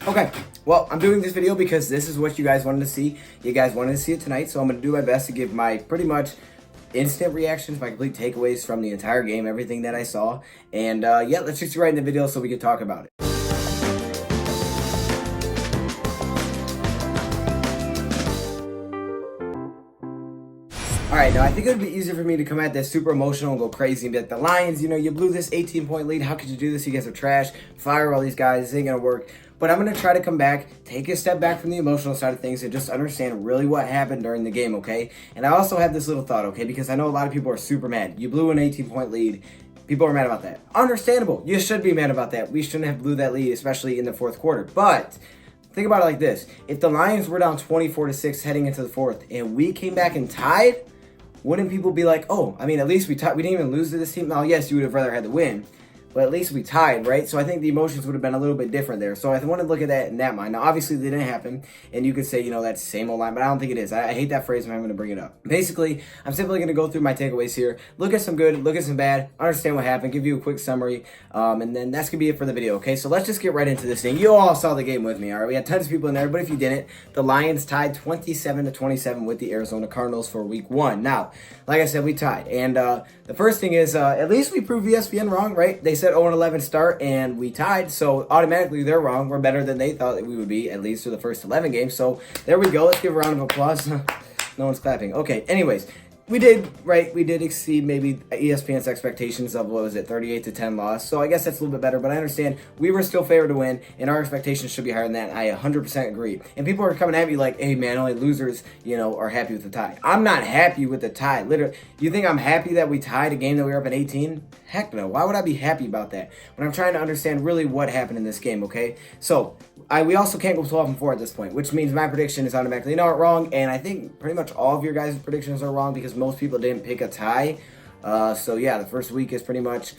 Okay, well, I'm doing this video because this is what you guys wanted to see. You guys wanted to see it tonight, so I'm going to do my best to give my pretty much instant reactions, my complete takeaways from the entire game, everything that I saw. And yeah, let's just get right in the video so we can talk about it. All right, now I think it would be easier for me to come at this super emotional and go crazy and be like, the Lions, you know, you blew this 18-point lead. How could you do this? You guys are trash. Fire all these guys. This ain't going to work. But I'm going to try to come back, take a step back from the emotional side of things and just understand really what happened during the game, okay? And I also have this little thought, okay, because I know a lot of people are super mad. You blew an 18-point lead. People are mad about that. Understandable. You should be mad about that. We shouldn't have blew that lead, especially in the fourth quarter. But think about it like this. If the Lions were down 24-6 heading into the fourth and we came back and tied, wouldn't people be like, oh, I mean, at least we tied. We didn't even lose to this team. Now, yes, you would have rather had the win, but at least we tied, right? So I think the emotions would have been a little bit different there. So I want to look at that in that mind. Now, obviously, they didn't happen, and you could say, you know, that's the same old line, but I don't think it is. I hate that phrase, and I'm going to bring it up. Basically, I'm simply going to go through my takeaways here, look at some good, look at some bad, understand what happened, give you a quick summary, and then that's going to be it for the video, okay? So let's just get right into this thing. You all saw the game with me, all right? We had tons of people in there, but if you didn't, the Lions tied 27-27 with the Arizona Cardinals for week 1. Now, like I said, we tied, and the first thing is, at least we proved ESPN wrong, right? They said 0-11 start, and we tied, so automatically they're wrong. We're better than they thought that we would be, at least for the first 11 games. So there we go. Let's give a round of applause. No one's clapping. Okay, anyways, we did, right? We did exceed maybe ESPN's expectations of, what was it, 38-10 loss. So I guess that's a little bit better, but I understand we were still favored to win, and our expectations should be higher than that. I 100% agree. And people are coming at me like, hey, man, only losers, you know, are happy with the tie. I'm not happy with the tie. Literally, you think I'm happy that we tied a game that we were up at 18? Heck no. Why would I be happy about that? When I'm trying to understand really what happened in this game, okay? So we also can't go 12-4 at this point, which means my prediction is automatically wrong, and I think pretty much all of your guys' predictions are wrong because most people didn't pick a tie. So yeah, the first week is pretty much,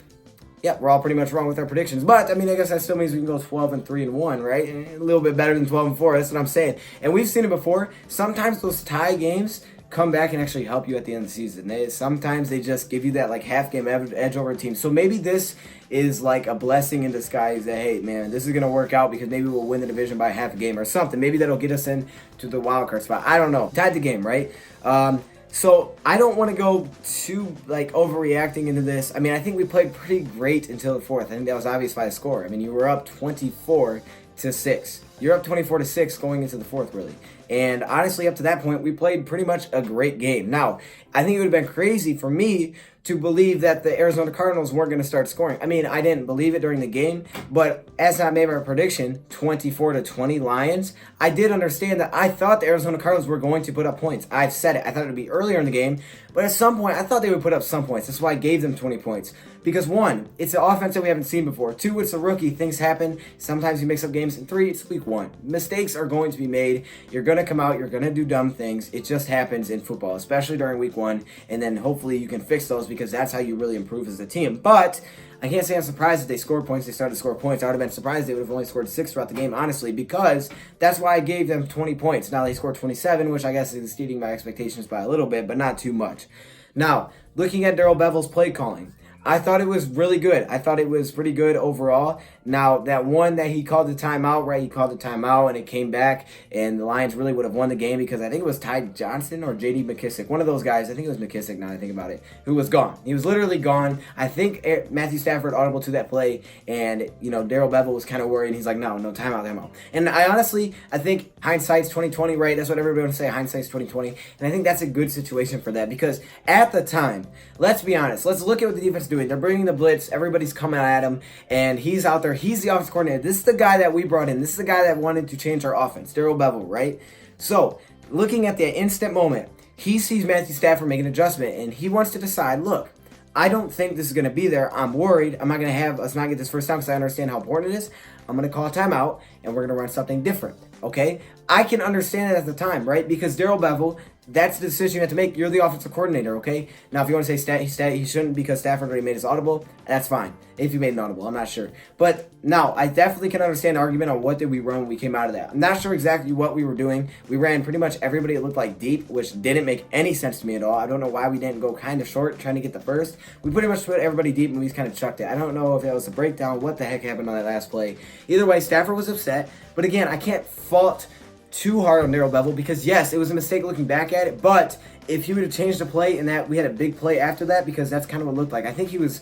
yeah, we're all pretty much wrong with our predictions. But I mean, I guess that still means we can go 12-3-1, right? A little bit better than 12-4. That's what I'm saying. And we've seen it before. Sometimes those tie games come back and actually help you at the end of the season. Sometimes they just give you that like half game edge over a team. So maybe this is like a blessing in disguise that, hey, man, this is going to work out because maybe we'll win the division by half a game or something. Maybe that'll get us in to the wild card spot. I don't know. Tied the game, right? So I don't want to go too like overreacting into this. I mean, I think we played pretty great until the fourth. I think that was obvious by the score. I mean, you were up 24-6. You're up 24-6 going into the fourth, really. And honestly, up to that point, we played pretty much a great game. Now, I think it would have been crazy for me to believe that the Arizona Cardinals weren't going to start scoring. I mean, I didn't believe it during the game, but as I made my prediction, 24-20 Lions, I did understand that I thought the Arizona Cardinals were going to put up points. I've said it. I thought it would be earlier in the game, but at some point, I thought they would put up some points. That's why I gave them 20 points. Because 1, it's an offense that we haven't seen before. 2, it's a rookie. Things happen. Sometimes you mix up games. And 3, it's week 1. Mistakes are going to be made. You're going to come out. You're going to do dumb things. It just happens in football, especially during week 1. And then hopefully you can fix those because that's how you really improve as a team. But I can't say I'm surprised that they scored points. They started to score points. I would have been surprised they would have only scored 6 throughout the game, honestly, because that's why I gave them 20 points. Now they scored 27, which I guess is exceeding my expectations by a little bit, but not too much. Now, looking at Darrell Bevell's play calling, I thought it was really good. I thought it was pretty good overall. Now, that one that he called the timeout, right? He called the timeout and it came back, and the Lions really would have won the game because I think it was Ty Johnson or J.D. McKissick. One of those guys, I think it was McKissick now that I think about it, who was gone. He was literally gone. I think Matthew Stafford audible to that play, and, you know, Darrell Bevell was kind of worried, and he's like, no, timeout. And I think hindsight's 2020, right? That's what everybody would say, hindsight's 2020. And I think that's a good situation for that because at the time, let's be honest, let's look at what the defense is doing. They're bringing the blitz. Everybody's coming at him, and he's out there. He's the offensive coordinator. This is the guy that we brought in. This is the guy that wanted to change our offense, Darrell Bevell, right? So, looking at the instant moment, he sees Matthew Stafford make an adjustment, and he wants to decide, look, I don't think this is going to be there. I'm worried. I'm not going to have us not get this first time because I understand how important it is. I'm going to call a timeout, and we're going to run something different, okay? I can understand it at the time, right? Because Darrell Bevell, that's the decision you have to make. You're the offensive coordinator, okay? Now, if you want to say he shouldn't because Stafford already made his audible, that's fine. If you made an audible, I'm not sure. But now, I definitely can understand the argument on what did we run when we came out of that. I'm not sure exactly what we were doing. We ran pretty much everybody it looked like deep, which didn't make any sense to me at all. I don't know why we didn't go kind of short trying to get the first. We pretty much put everybody deep and we just kind of chucked it. I don't know if that was a breakdown, what the heck happened on that last play. either way, Stafford was upset. But again, I can't fault too hard on Darrell Bevell because yes, it was a mistake looking back at it, but if he would have changed the play and that we had a big play after that, because that's kind of what it looked like. I think he was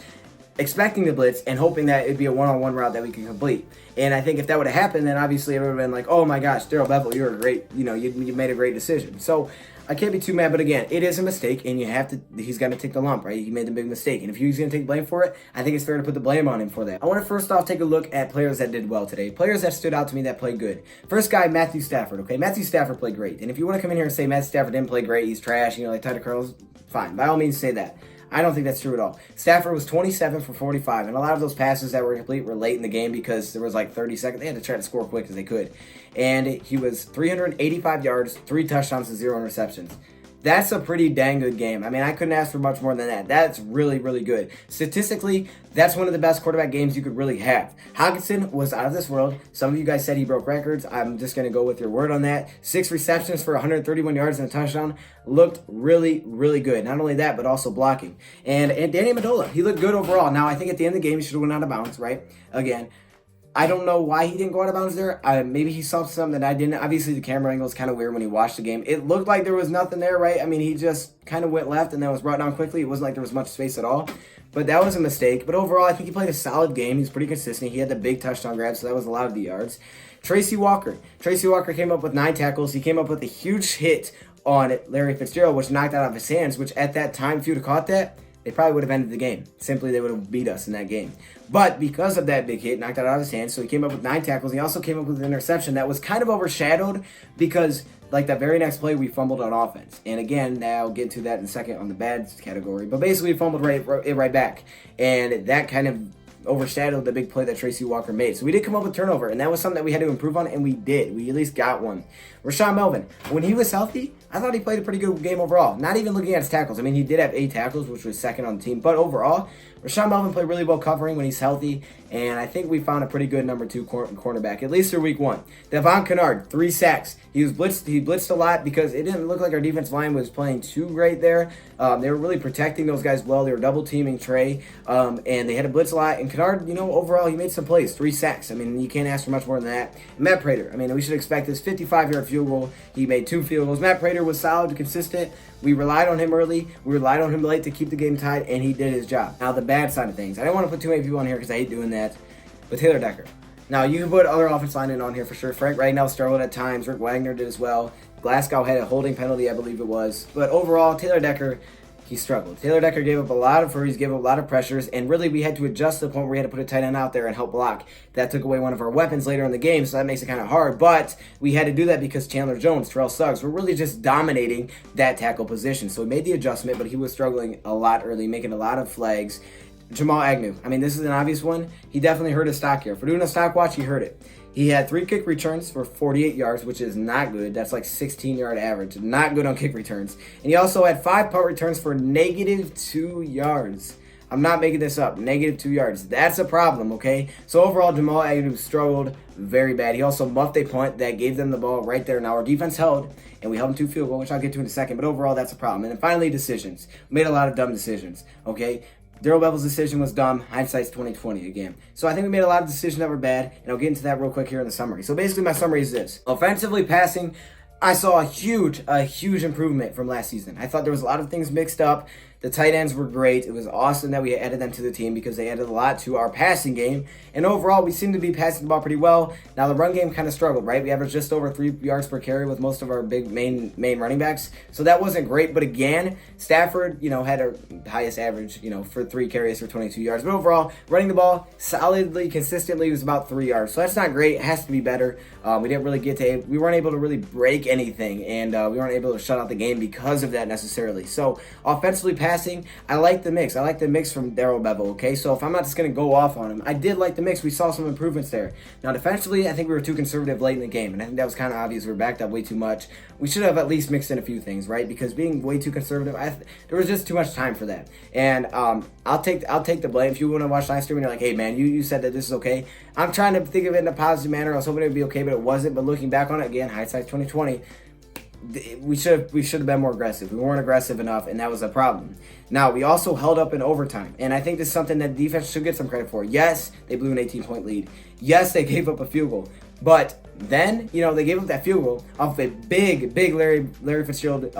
expecting the blitz and hoping that it'd be a one-on-one route that we could complete. And I think if that would have happened, then obviously it would have been like, oh my gosh, Darrell Bevell, you're a great, you made a great decision. So I can't be too mad, but again, it is a mistake, and he's got to take the lump, right? He made the big mistake, and if he's going to take blame for it, I think it's fair to put the blame on him for that. I want to first off take a look at players that did well today, players that stood out to me that played good. First guy, Matthew Stafford, okay? Matthew Stafford played great, and if you want to come in here and say Matthew Stafford didn't play great, he's trash, like Tyler Cardinals, fine, by all means say that. I don't think that's true at all. Stafford was 27 for 45, and a lot of those passes that were complete were late in the game because there was like 30 seconds. They had to try to score quick as they could. And he was 385 yards, 3 touchdowns, and 0 interceptions. That's a pretty dang good game. I mean, I couldn't ask for much more than that. That's really, really good. Statistically, that's one of the best quarterback games you could really have. Hockenson was out of this world. Some of you guys said he broke records. I'm just going to go with your word on that. 6 receptions for 131 yards and a touchdown. Looked really, really good. Not only that, but also blocking. And Danny Amendola, he looked good overall. Now, I think at the end of the game, he should have went out of bounds, right? Again, I don't know why he didn't go out of bounds there. Maybe he saw something that I didn't. Obviously, the camera angle is kind of weird when he watched the game. It looked like there was nothing there, right? I mean, he just kind of went left and then was brought down quickly. It wasn't like there was much space at all. But that was a mistake. But overall, I think he played a solid game. He's pretty consistent. He had the big touchdown grab, so that was a lot of the yards. Tracy Walker. Tracy Walker came up with 9 tackles. He came up with a huge hit on Larry Fitzgerald, which knocked that out of his hands, which at that time, if you would have caught that, they probably would have ended the game. Simply, they would have beat us in that game. But because of that big hit, knocked that out of his hands, so he came up with 9 tackles. He also came up with an interception that was kind of overshadowed because, like, that very next play, we fumbled on offense. And again, now I'll get to that in a second on the bad category. But basically, we fumbled right back. And that kind of overshadowed the big play that Tracy Walker made. So we did come up with turnover, and that was something that we had to improve on, and we did. We at least got one. Rashawn Melvin, when he was healthy, I thought he played a pretty good game overall. Not even looking at his tackles. I mean, he did have 8 tackles, which was second on the team. But overall, Rashawn Melvin played really well covering when he's healthy, and I think we found a pretty good number 2 cornerback, at least through week 1. Devon Kennard, 3 sacks. He blitzed a lot because it didn't look like our defense line was playing too great there. They were really protecting those guys well. They were double teaming Trey, and they had to blitz a lot. And Kennard, overall, he made some plays, 3 sacks. I mean, you can't ask for much more than that. And Matt Prater, I mean, we should expect this 55-yard field goal. He made 2 field goals. Matt Prater was solid, consistent. We relied on him early. We relied on him late to keep the game tied, and he did his job. Now, the bad side of things. I don't want to put too many people on here because I hate doing that. But Taylor Decker. Now, you can put other offense linemen on here for sure. Frank Ragnow struggled at times. Rick Wagner did as well. Glasgow had a holding penalty, I believe it was. But overall, Taylor Decker, he struggled. Taylor Decker gave up a lot of hurries, gave up a lot of pressures, and really we had to adjust to the point where we had to put a tight end out there and help block. That took away one of our weapons later in the game, so that makes it kind of hard. But we had to do that because Chandler Jones, Terrell Suggs, were really just dominating that tackle position. So we made the adjustment, but he was struggling a lot early, making a lot of flags. Jamal Agnew. I mean, this is an obvious one. He definitely hurt his stock here. For doing a stock watch, he hurt it. He had 3 kick returns for 48 yards, which is not good. That's like 16-yard average. Not good on kick returns. And he also had 5 punt returns for -2 yards. I'm not making this up. -2 yards. That's a problem, okay? So overall, Jamal Agnew struggled very bad. He also muffed a punt that gave them the ball right there. Now, our defense held, and we held them to field goal, which I'll get to in a second. But overall, that's a problem. And then finally, decisions. We made a lot of dumb decisions, okay? Darrell Bevell's decision was dumb. Hindsight's 20/20 again. So I think we made a lot of decisions that were bad, and I'll get into that real quick here in the summary. So basically, my summary is this. Offensively passing, I saw a huge improvement from last season. I thought there was a lot of things mixed up. The tight ends were great. It was awesome that we added them to the team because they added a lot to our passing game. And overall, we seem to be passing the ball pretty well. Now, the run game kind of struggled, right? We averaged just over 3 yards per carry with most of our big main running backs. So that wasn't great. But again, Stafford, had our highest average, for 3 carries for 22 yards. But overall, running the ball solidly, consistently was about 3 yards. So that's not great. It has to be better. We weren't able to really break anything. And we weren't able to shut out the game because of that necessarily. So offensively passing, I like the mix. I like the mix from Darrell Bevell, okay? So if I'm not just going to go off on him, I did like the mix. We saw some improvements there. Now, defensively, I think we were too conservative late in the game, and I think that was kind of obvious. We were backed up way too much. We should have at least mixed in a few things, right? Because being way too conservative, there was just too much time for that. And I'll take the blame. If you want to watch live stream and you're like, hey, man, you said that this is okay. I'm trying to think of it in a positive manner. I was hoping it would be okay, but it wasn't. But looking back on it, again, hindsight's 20/20. we should have been more aggressive. We weren't aggressive enough, and that was a problem. Now, we also held up in overtime, and I think this is something that the defense should get some credit for. Yes, they blew an 18-point lead. Yes, they gave up a field goal. But then, they gave up that field goal off a big Larry Fitzgerald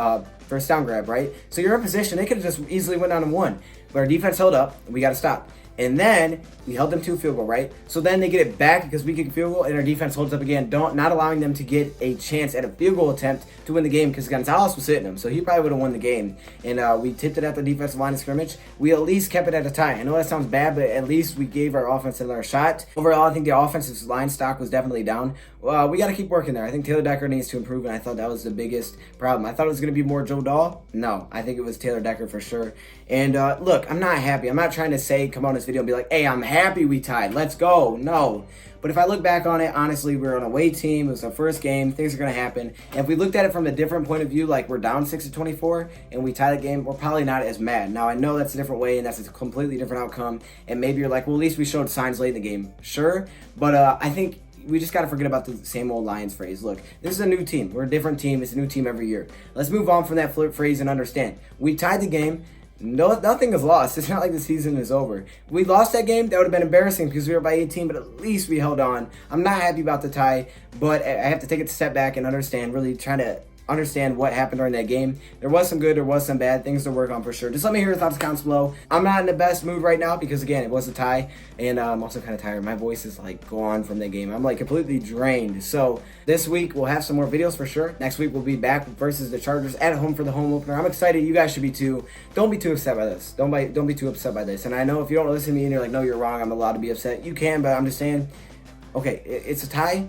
first down grab, right? So you're in position. They could have just easily went down and won. But our defense held up, and we got to stop. And then we held them to a field goal, right? So then they get it back because we kick a field goal, and our defense holds up again, not allowing them to get a chance at a field goal attempt to win the game because Gonzalez was hitting them, so he probably would have won the game. And we tipped it at the defensive line of scrimmage. We at least kept it at a tie. I know that sounds bad, but at least we gave our offense another shot. Overall, I think the offensive line stock was definitely down. We got to keep working there. I think Taylor Decker needs to improve, and I thought that was the biggest problem. I thought it was going to be more Joe Dahl. No, I think it was Taylor Decker for sure. And look, I'm not happy. I'm not trying to say, come on this video and be like, hey, I'm happy we tied. Let's go. No. But if I look back on it, honestly, we're an away team. It was our first game. Things are going to happen. And if we looked at it from a different point of view, like we're down 6-24 and we tie the game, we're probably not as mad. Now, I know that's a different way and that's a completely different outcome. And maybe you're like, well, at least we showed signs late in the game. Sure. But I think we just got to forget about the same old Lions phrase. Look, this is a new team. We're a different team. It's a new team every year. Let's move on from that flip phrase and understand. We tied the game. No, nothing is lost. It's not like the season is over. If we lost that game, that would have been embarrassing because we were by 18, but at least we held on. I'm not happy about the tie, but I have to take a step back and understand, really trying to understand what happened during that game. There was some good, there was some bad things to work on for sure. Just let me hear your thoughts in the comments below. I'm not in the best mood right now because, again, it was a tie, and I'm also kind of tired. My voice is like gone from that game. I'm like completely drained. So this week we'll have some more videos for sure. Next week we'll be back versus the Chargers at home for the home opener. I'm excited. You guys should be too. Don't be too upset by this. Don't be too upset by this. And I know if you don't listen to me and you're like, no, you're wrong, I'm allowed to be upset. You can, but I'm just saying, okay, it's a tie.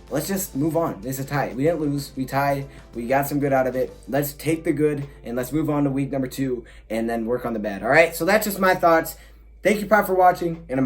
Let's just move on. It's a tie. We didn't lose. We tied. We got some good out of it. Let's take the good and let's move on to week number 2 and then work on the bad. All right? So that's just my thoughts. Thank you, Prop, for watching, and I'm out.